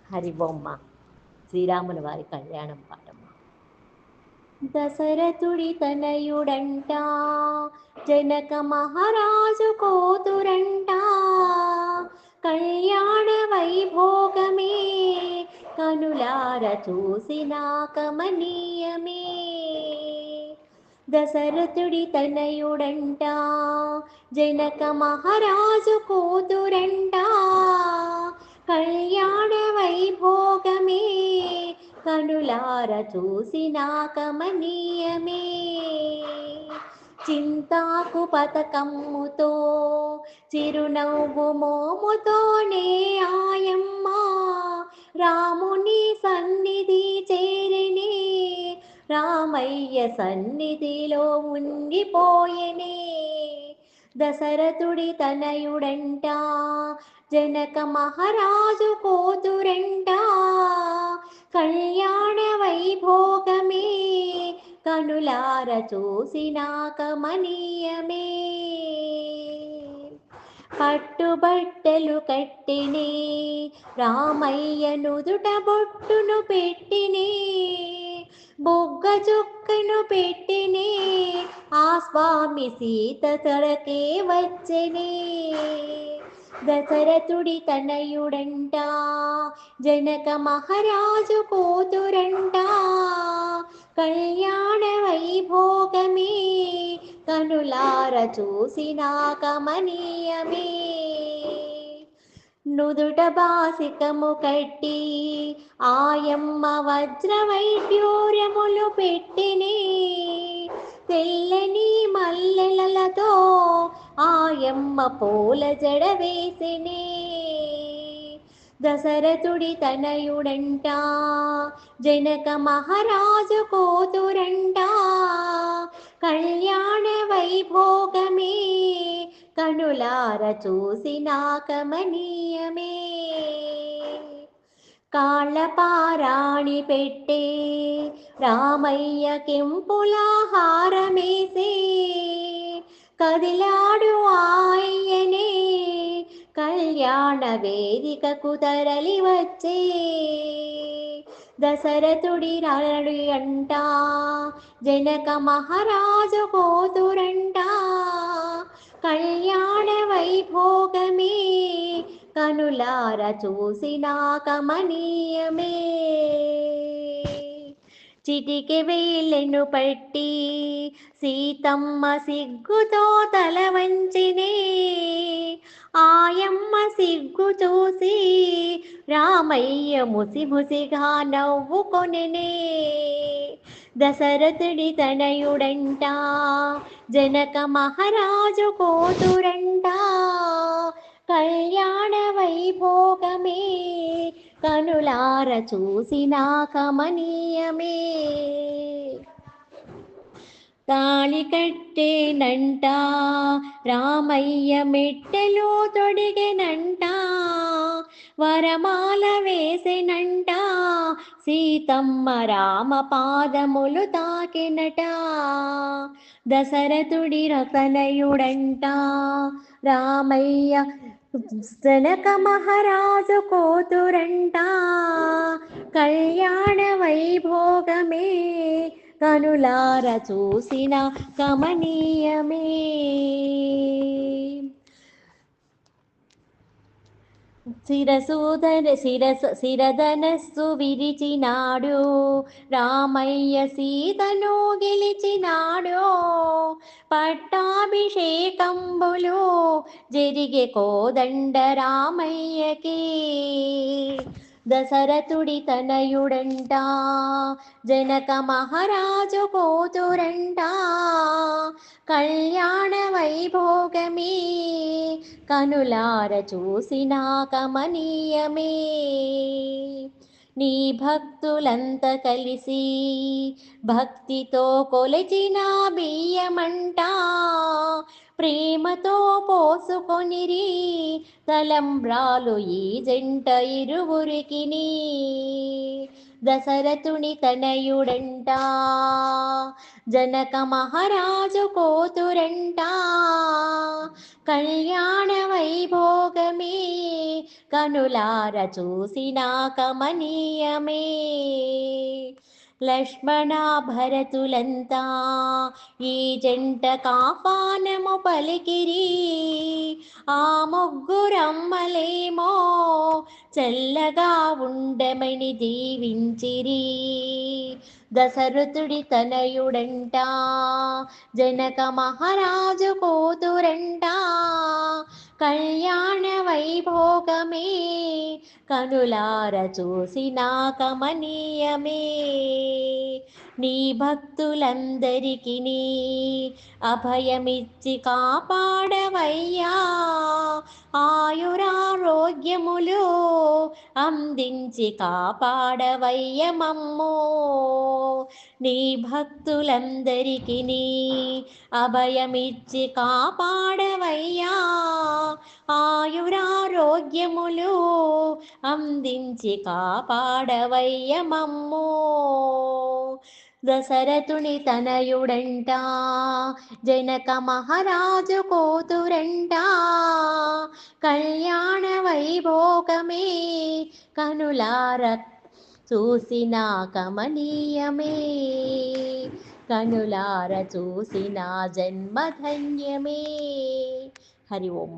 హరిబొమ్మ శ్రీరాముల వారి కళ్యాణం పాటమ్మ. దశరథుడి తనయుడంట, జనక మహారాజు కూతురంట, కళ్యాణ వైభోగమే కనులార చూసిన కమనీయమే. దశరథుడి తనయుడంట, జనక మహారాజు కూతురంట, కళ్యాణ వైభోగమే కనులార చూసిన కమనీయమే. చింతాకు పతకమ్ముతో చిరునవ్వు మోముతోనే ఆయమ్మ రాముని సన్నిధి చేరినే, రామయ్య సన్నిధిలో ఉండిపోయెనే. దశరథుడి తనయుడంట, జనక మహారాజు కూతురంట, కళ్యాణ వైభోగమే కనులార చూసిన కమనీయమే. పట్టుబట్టలు కట్టినే, రామయ్య నుదుట బొట్టును పెట్టినే, బొగ్గ చుక్కను పెట్టినే, ఆ స్వామి సీత తొడకే వచ్చెనే. దశరథుడి తనయుడంట, జనక మహారాజు కూతురంట, కళ్యాణ వైభోగమే కనులార చూసిన కమనీయమే. నుదుట బాసికము కట్టి ఆయమ్మ వజ్ర వైడ్యూర్యములు పెట్టినే, తెల్లని మల్లెలతో ఆయమ్మ పూల జడ వేసినే. దశరథుడి తనయుడంట, జనక మహారాజు కూతురంట, కళ్యాణ వైభోగమే కనులార చూసిన కమనీయమే. కాళ్ళపారాణి పెట్టే రామయ్య కెంపుల హారమేసే, కదిలాడు ఆయనే కళ్యాణ వేదికకు తరలి వచ్చే. దశరథుడి రాడి అంట, జనక మహారాజు కూతురంట, కళ్యాణ వైభోగమే కనులార చూసిన కమనీయమే. చిటికె వేళ్ళెను పట్టి సీతమ్మ సిగ్గుతో తల వంచినే, ఆయమ్మ సిగ్గు చూసి రామయ్య ముసిముసిగా నవ్వుకొనెనే. దశరథుడి తనయుడంట, జనక మహారాజు కూతురంట, కళ్యాణ వైభోగమే కనులార చూసిన కమనీయమే. తాళి కట్టేనంట, రామయ్య మెట్టెలో తొడిగెనంట, వరమాల వేసెనంట, సీతమ్మ రామ పాదములు తాకెనట. దశరథుడి రతనయుడంట, రామయ్య జనక మహారాజు కూతురంట, కళ్యాణ వైభోగమే కనులార చూసిన కమనీయమే. శిరధనస్సు విరిచినాడు, రామయ్య సీతను గెలిచినాడు, పట్టాభిషేకంబులు జరిగే కోదండ రామయ్యకి. దశరథుడి తనయుడంట, జనక మహారాజు కూతురంట, కళ్యాణ వైభోగమే కనులార చూసిన కమనీయమే. నీ భక్తులంత కలిసి భక్తితో కొలిచిన బియ్యమంట, ప్రేమతో పోసుకొనిరి తలంబ్రాలు ఈ జంట ఇరువురికిని. దశరథుని తనయుడంట జనక మహారాజు కోతురంట, కళ్యాణ వైభోగమే కనులార చూసిన కమనీయమే. లక్ష్మణ భరతులంతా ఈ జంట కాపానము పలికిరి, ఆ ముగ్గురమ్మలేమో చల్లగా ఉండమని దీవించిరి. దశరథుడి తనయుడంట జనక మహారాజు కూతురంట, కళ్యాణ వైభోగమే కనులార చూసిన కమనీయమే. నీ భక్తులందరికీ అభయమిచ్చి కాపాడవయ్యా, ఆయురారోగ్యములు అందించి కాపాడవయ్య మమ్ము. నీ భక్తులందరికీ అభయమిచ్చి కాపాడవయ్యా, ఆయురారోగ్యములు అందించి కాపాడవయ్య మమ్ము. దశరథుని తనయుడంట జనక మహారాజు కూతురంట, కళ్యాణ వైభోగమే కనులార చూసిన కమనీయమే. కనులార చూసిన జన్మధన్యమే. హరి ఓం.